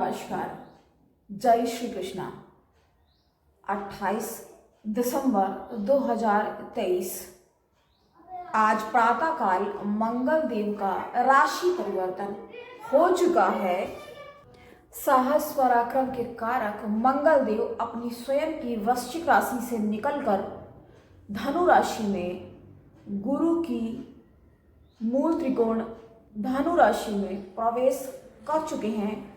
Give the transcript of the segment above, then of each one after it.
नमस्कार। जय श्री कृष्णा। 28 दिसंबर 2023 आज प्रातःकाल मंगल देव का राशि परिवर्तन हो चुका है। साहस पराक्रम के कारक मंगल देव अपनी स्वयं की वृश्चिक राशि से निकलकर धनु राशि में गुरु की मूल त्रिकोण धनु राशि में प्रवेश कर चुके हैं।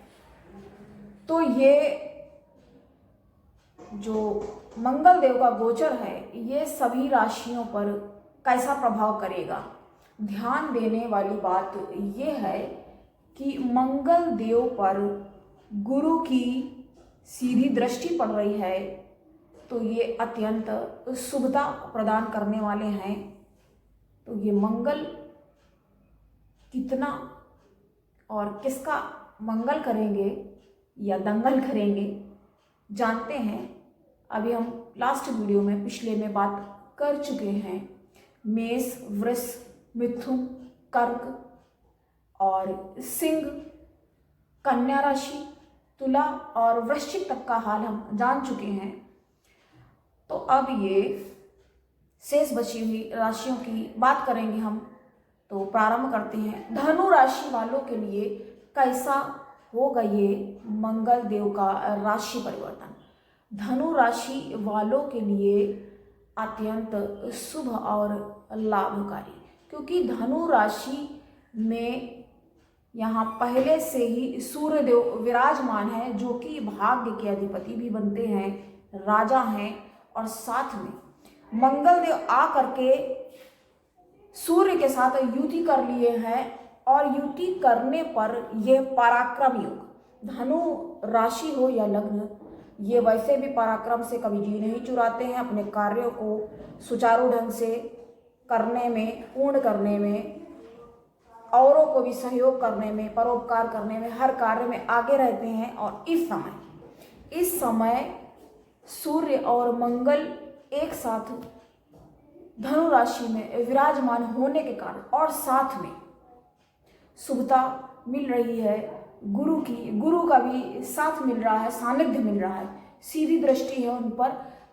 तो ये जो मंगल देव का गोचर है ये सभी राशियों पर कैसा प्रभाव करेगा, ध्यान देने वाली बात ये है कि मंगल देव पर गुरु की सीधी दृष्टि पड़ रही है, तो ये अत्यंत शुभता प्रदान करने वाले हैं। तो ये मंगल कितना और किसका मंगल करेंगे या दंगल करेंगे जानते हैं। अभी हम लास्ट वीडियो में पिछले में बात कर चुके हैं। मेष, वृष, मिथुन, कर्क और सिंह, कन्या राशि, तुला और वृश्चिक तक का हाल हम जान चुके हैं। तो अब ये शेष बची हुई राशियों की बात करेंगे हम। तो प्रारंभ करते हैं। धनु राशि वालों के लिए कैसा होगा ये मंगल देव का राशि परिवर्तन। धनु राशि वालों के लिए अत्यंत शुभ और लाभकारी, क्योंकि धनु राशि में यहाँ पहले से ही सूर्य देव विराजमान है, जो कि भाग्य के अधिपति भी बनते हैं, राजा हैं। और साथ में मंगल देव आकर के सूर्य के साथ युति कर लिए हैं, और युति करने पर यह पराक्रम योग, धनु राशि हो या लग्न, ये वैसे भी पराक्रम से कभी जी नहीं चुराते हैं। अपने कार्यों को सुचारू ढंग से करने में, पूर्ण करने में, औरों को भी सहयोग करने में, परोपकार करने में, हर कार्य में आगे रहते हैं। और इस समय सूर्य और मंगल एक साथ धनु राशि में विराजमान होने के कारण और साथ में शुभता मिल रही है, गुरु का भी साथ मिल रहा है, सानिध्य मिल रहा है, सीधी दृष्टि है उन पर।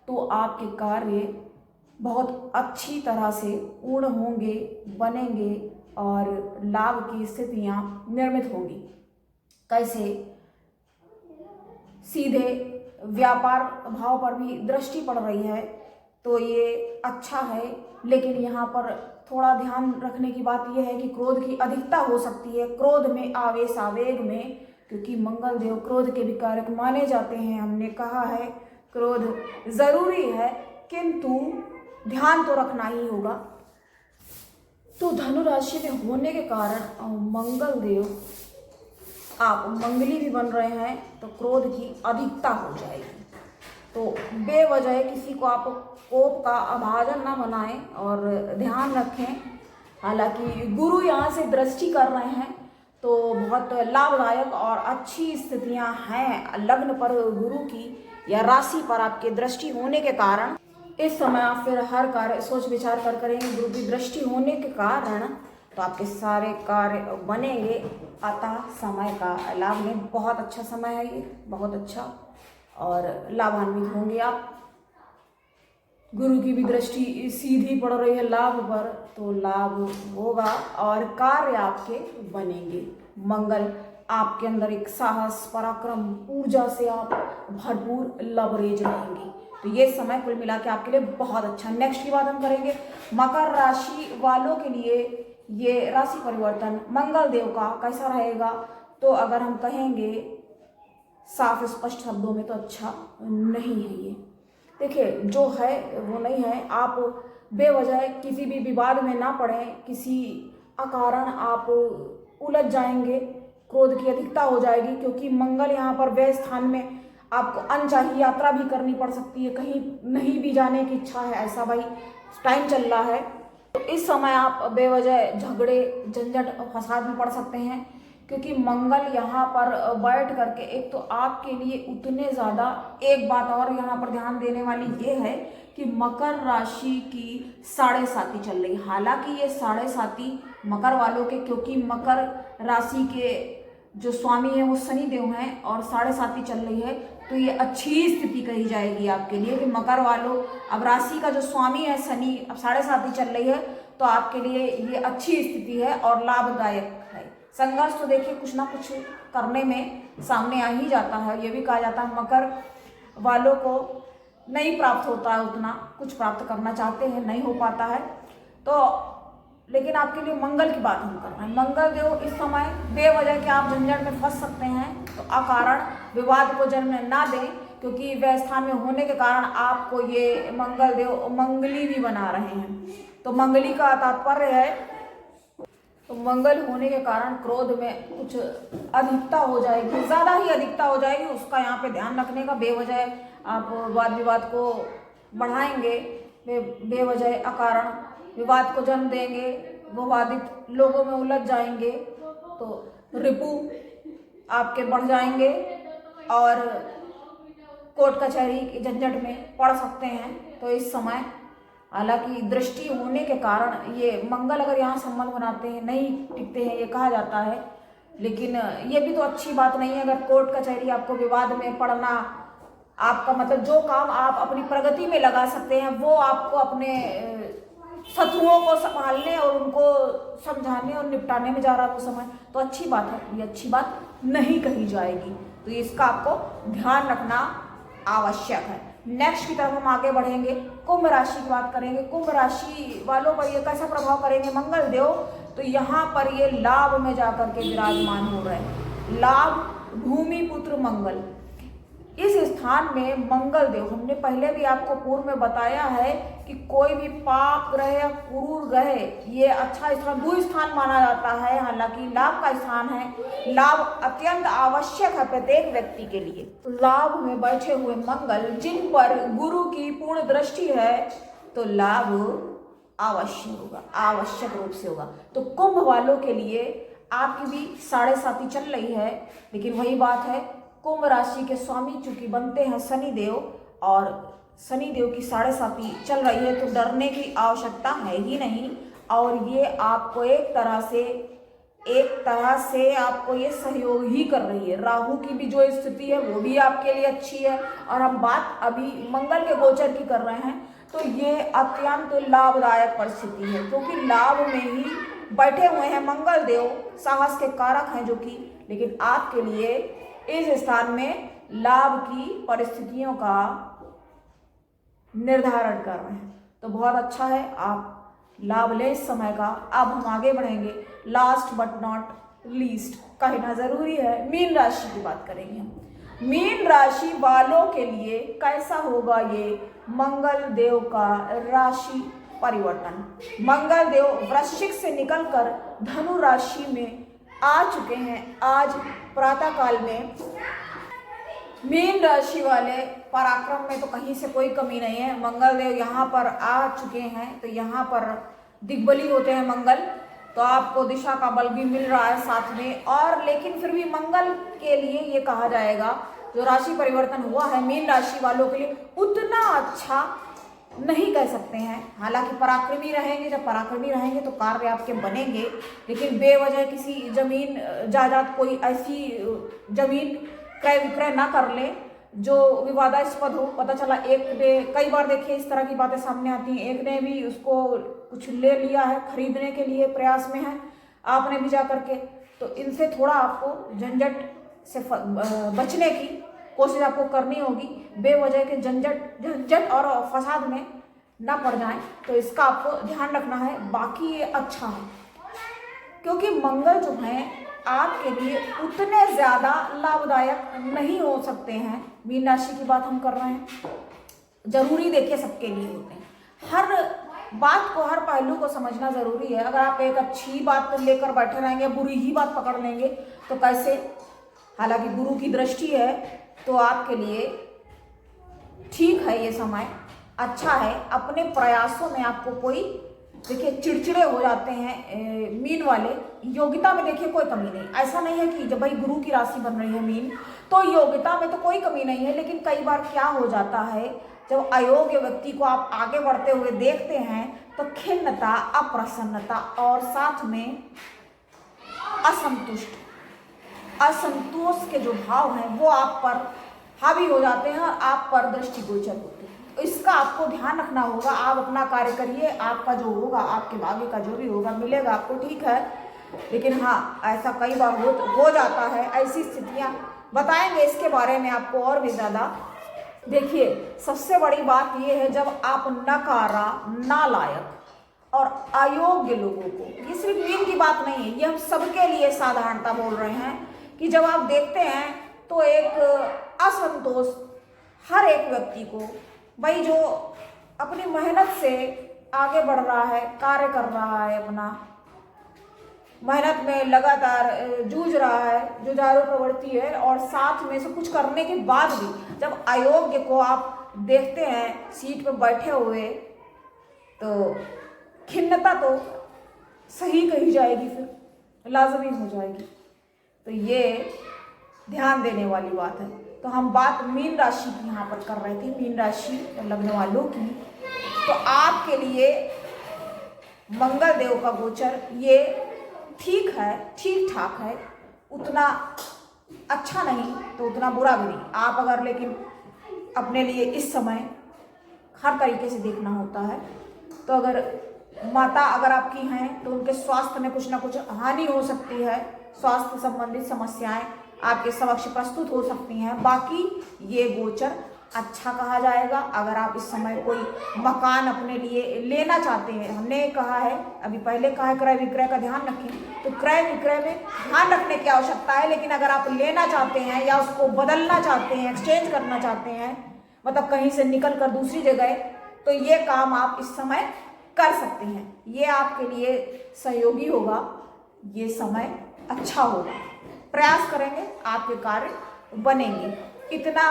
तो आपके कार्य बहुत अच्छी तरह से पूर्ण होंगे, बनेंगे और लाभ की स्थितियां निर्मित होंगी। कैसे? सीधे व्यापार भाव पर भी दृष्टि पड़ रही है, तो ये अच्छा है। लेकिन यहाँ पर थोड़ा ध्यान रखने की बात यह है कि क्रोध की अधिकता हो सकती है। क्रोध में, आवेश आवेग में, क्योंकि मंगल देव क्रोध के भी कारक माने जाते हैं। हमने कहा है क्रोध जरूरी है, किंतु ध्यान तो रखना ही होगा। तो धनु राशि में होने के कारण मंगल देव आप मंगली भी बन रहे हैं, तो क्रोध की अधिकता हो जाएगी। तो बेवजह किसी को आप कोप का अभाजन ना बनाएं और ध्यान रखें। हालांकि गुरु यहाँ से दृष्टि कर रहे हैं, तो बहुत लाभदायक और अच्छी स्थितियाँ हैं। लग्न पर गुरु की या राशि पर आपके दृष्टि होने के कारण इस समय आप फिर हर कार्य सोच विचार कर करेंगे। गुरु की दृष्टि होने के कारण तो आपके सारे कार्य बनेंगे। अतः समय का लाभ लें, बहुत अच्छा समय है ये, बहुत अच्छा, और लाभान्वित होंगे आप। गुरु की भी दृष्टि सीधी पड़ रही है लाभ पर, तो लाभ होगा और कार्य आपके बनेंगे। मंगल आपके अंदर एक साहस, पराक्रम, ऊर्जा से आप भरपूर लबरेज रहेंगे। तो ये समय कुल मिला के आपके लिए बहुत अच्छा। नेक्स्ट की बात हम करेंगे मकर राशि वालों के लिए ये राशि परिवर्तन मंगल देव का कैसा रहेगा। तो अगर हम कहेंगे साफ स्पष्ट शब्दों में, तो अच्छा नहीं है ये। देखिए, जो है वो नहीं है। आप बेवजह किसी भी विवाद में ना पड़ें, किसी अकारण आप उलझ जाएंगे, क्रोध की अधिकता हो जाएगी, क्योंकि मंगल यहाँ पर व्यय स्थान में आपको अनचाही यात्रा भी करनी पड़ सकती है, कहीं नहीं भी जाने की इच्छा है, ऐसा भाई टाइम चल रहा है। तो इस समय आप बेवजह झगड़े, झंझट, फसाद में पड़ सकते हैं, क्योंकि मंगल यहाँ पर बैठ करके एक तो आपके लिए उतने ज़्यादा। एक बात और यहाँ पर ध्यान देने वाली ये है कि मकर राशि की 7.5 चल रही। हालांकि ये 7.5 मकर वालों के, क्योंकि मकर राशि के जो स्वामी है वो शनि देव हैं और 7.5 चल रही है, तो ये अच्छी स्थिति कही जाएगी आपके लिए कि मकर वालों, अब राशि का जो स्वामी है शनि अब 7.5 चल रही है, तो आपके लिए ये अच्छी स्थिति है और लाभदायक है। संघर्ष तो देखिए कुछ ना कुछ करने में सामने आ ही जाता है। ये भी कहा जाता है मकर वालों को नहीं प्राप्त होता है, उतना कुछ प्राप्त करना चाहते हैं नहीं हो पाता है, तो लेकिन आपके लिए मंगल की बात हम कर रहे हैं। मंगल देव इस समय बेवजह के आप झंझट में फंस सकते हैं, तो अकारण विवाद को जन्म ना दें, क्योंकि वह स्थान में होने के कारण आपको ये मंगल देव मंगली भी बना रहे हैं। तो मंगली का तात्पर्य है, तो मंगल होने के कारण क्रोध में कुछ अधिकता हो जाएगी, ज़्यादा ही अधिकता हो जाएगी, उसका यहाँ पे ध्यान रखने का। बेवजह आप वाद विवाद को बढ़ाएंगे, बेवजह अकारण विवाद को जन्म देंगे, विवादित लोगों में उलझ जाएंगे, तो रिपु आपके बढ़ जाएंगे और कोर्ट कचहरी के झंझट में पड़ सकते हैं। तो इस समय हालांकि दृष्टि होने के कारण ये मंगल अगर यहाँ संबंध बनाते हैं नहीं टिकते हैं, ये कहा जाता है, लेकिन ये भी तो अच्छी बात नहीं है। अगर कोर्ट कचहरी आपको विवाद में पड़ना, आपका मतलब जो काम आप अपनी प्रगति में लगा सकते हैं वो आपको अपने शत्रुओं को संभालने और उनको समझाने और निपटाने में जा रहा है वो समय, तो अच्छी बात है, ये अच्छी बात नहीं कही जाएगी। तो इसका आपको ध्यान रखना आवश्यक है। नेक्स्ट की तरफ हम आगे बढ़ेंगे, कुंभ राशि की बात करेंगे। कुंभ राशि वालों पर ये कैसा प्रभाव करेंगे मंगल देव, तो यहाँ पर ये लाभ में जाकर के विराजमान हो रहे हैं। लाभ भूमि पुत्र मंगल, इस स्थान में मंगल देव, हमने पहले भी आपको पूर्व में बताया है कि कोई भी पाप ग्रह या क्रूर ग्रह ये अच्छा स्थान दुस्थान माना जाता है, हालांकि लाभ का स्थान है। लाभ अत्यंत आवश्यक है प्रत्येक व्यक्ति के लिए। लाभ में बैठे हुए मंगल जिन पर गुरु की पूर्ण दृष्टि है, तो लाभ अवश्य होगा, आवश्यक रूप से होगा। तो कुंभ वालों के लिए आपकी भी 7.5 चल रही है, लेकिन वही बात है, कुंभ राशि के स्वामी चूंकि बनते हैं शनि देव और शनि देव की 7.5 चल रही है, तो डरने की आवश्यकता है ही नहीं। और ये आपको एक तरह से आपको ये सहयोग ही कर रही है। राहु की भी जो स्थिति है वो भी आपके लिए अच्छी है, और हम बात अभी मंगल के गोचर की कर रहे हैं, तो ये अत्यंत लाभदायक परिस्थिति है, क्योंकि लाभ में ही बैठे हुए हैं मंगल देव, साहस के कारक हैं जो कि, लेकिन आपके लिए इस स्थान में लाभ की परिस्थितियों का निर्धारण कर रहे हैं, तो बहुत अच्छा है, आप लाभ ले इस समय का। अब हम आगे बढ़ेंगे, लास्ट बट नॉट लीस्ट कहना जरूरी है, मीन राशि की बात करेंगे हम। मीन राशि वालों के लिए कैसा होगा ये मंगल देव का राशि परिवर्तन। मंगल देव वृश्चिक से निकलकर धनु राशि में आ चुके हैं। आज प्रातः काल में मीन राशि वाले पराक्रम में तो कहीं से कोई कमी नहीं है। मंगल देव यहाँ पर आ चुके हैं, तो यहाँ पर दिग्बली होते हैं मंगल, तो आपको दिशा का बल भी मिल रहा है साथ में। और लेकिन फिर भी मंगल के लिए ये कहा जाएगा, जो राशि परिवर्तन हुआ है मीन राशि वालों के लिए उतना अच्छा नहीं कह सकते हैं। हालांकि पराक्रमी रहेंगे, जब पराक्रमी रहेंगे तो कार्य आपके बनेंगे, लेकिन बेवजह किसी जमीन जायदाद कोई ऐसी जमीन क्रय विक्रय ना कर ले जो विवादास्पद हो। पता चला एक ने, कई बार देखिए इस तरह की बातें सामने आती हैं, एक ने भी उसको कुछ ले लिया है, खरीदने के लिए प्रयास में है, आपने भी जा करके, तो इनसे थोड़ा आपको झंझट से बचने की कोशिश आपको करनी होगी। बेवजह के झंझट और फसाद में ना पड़ जाएं, तो इसका आपको ध्यान रखना है। बाकी ये अच्छा है, क्योंकि मंगल जो है आपके लिए उतने ज़्यादा लाभदायक नहीं हो सकते हैं। मीन राशि की बात हम कर रहे हैं, जरूरी देखिए सबके लिए होते हैं। हर बात को, हर पहलू को समझना जरूरी है। अगर आप एक अच्छी बात लेकर बैठे रहेंगे, बुरी ही बात पकड़ लेंगे तो कैसे। हालांकि गुरु की दृष्टि है तो आपके लिए ठीक है, ये समय अच्छा है। अपने प्रयासों में आपको कोई देखिए चिड़चिड़े हो जाते हैं मीन वाले, योग्यता में देखिए कोई कमी नहीं। ऐसा नहीं है कि जब भाई गुरु की राशि बन रही है मीन, तो योग्यता में तो कोई कमी नहीं है, लेकिन कई बार क्या हो जाता है, जब अयोग्य व्यक्ति को आप आगे बढ़ते हुए देखते हैं तो खिन्नता, अप्रसन्नता और साथ में असंतुष्ट असंतोष के जो भाव हैं वो आप पर हावी हो जाते हैं और आप पर दृष्टिगोचर होते हैं। तो इसका आपको ध्यान रखना होगा। आप अपना कार्य करिए, आपका जो होगा, आपके भाग्य का जो भी होगा मिलेगा आपको, ठीक है। लेकिन हाँ, ऐसा कई बार हो जाता है, ऐसी स्थितियाँ बताएंगे इसके बारे में आपको और भी ज़्यादा। देखिए, सबसे बड़ी बात ये है, जब आप नकारा, नालायक और अयोग्य लोगों को, ये सिर्फ मीन की बात नहीं है, ये हम सबके लिए साधारणता बोल रहे हैं, कि जब आप देखते हैं तो एक असंतोष हर एक व्यक्ति को, भाई जो अपनी मेहनत से आगे बढ़ रहा है, कार्य कर रहा है, अपना मेहनत में लगातार जूझ रहा है, जुझारू प्रवृत्ति है, और साथ में से कुछ करने के बाद भी जब अयोग्य को आप देखते हैं सीट पर बैठे हुए, तो खिन्नता तो सही कही जाएगी, फिर लाजमी हो जाएगी। तो ये ध्यान देने वाली बात है। तो हम बात मीन राशि की यहाँ पर कर रहे थे, मीन राशि लगने वालों की। तो आपके लिए मंगल देव का गोचर ये ठीक है, ठीक ठाक है, उतना अच्छा नहीं तो उतना बुरा भी नहीं। आप अगर लेकिन अपने लिए इस समय हर तरीके से देखना होता है, तो अगर माता अगर आपकी हैं तो उनके स्वास्थ्य में कुछ ना कुछ हानि हो सकती है, स्वास्थ्य संबंधित समस्याएं आपके समक्ष प्रस्तुत हो सकती हैं। बाकी ये गोचर अच्छा कहा जाएगा। अगर आप इस समय कोई मकान अपने लिए लेना चाहते हैं, हमने कहा है, अभी पहले कहा है क्रय विक्रय का ध्यान रखें, तो क्रय विक्रय में ध्यान रखने की आवश्यकता है। लेकिन अगर आप लेना चाहते हैं या उसको बदलना चाहते हैं, एक्सचेंज करना चाहते हैं, मतलब कहीं से निकल कर दूसरी जगह, तो ये काम आप इस समय कर सकते हैं। ये आपके लिए सहयोगी होगा, ये समय अच्छा होगा, प्रयास करेंगे, आपके कार्य बनेंगे। इतना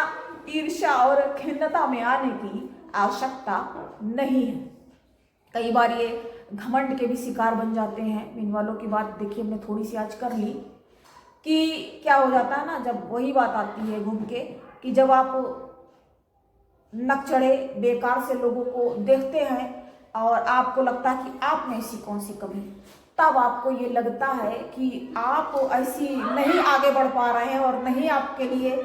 ईर्ष्या और खिन्नता में आने की आवश्यकता नहीं है। कई बार ये घमंड के भी शिकार बन जाते हैं। मीन वालों की बात देखिए हमने थोड़ी सी आज कर ली, कि क्या हो जाता है ना, जब वही बात आती है घूम के, कि जब आप नक चढ़े बेकार से लोगों को देखते हैं और आपको लगता है कि आप में ऐसी कौन सी कमी, तब आपको ये लगता है कि आप ऐसी नहीं आगे बढ़ पा रहे हैं और नहीं आपके लिए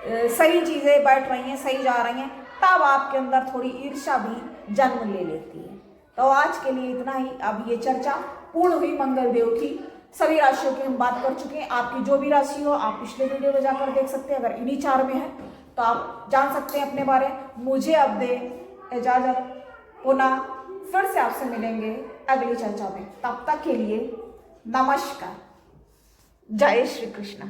सही चीज़ें बैठ रही हैं, सही जा रही हैं, तब आपके अंदर थोड़ी ईर्ष्या भी जन्म ले लेती है। तो आज के लिए इतना ही। अब ये चर्चा पूर्ण हुई मंगल देव की। सभी राशियों की हम बात कर चुके हैं। आपकी जो भी राशि हो आप पिछले वीडियो में जाकर देख सकते हैं। अगर इन्हीं 4 में है तो आप जान सकते हैं अपने बारे में। मुझे अब दे इजाज़त, पुनः फिर से आपसे मिलेंगे अगली चर्चा में। तब तक के लिए नमस्कार, जय श्री कृष्ण।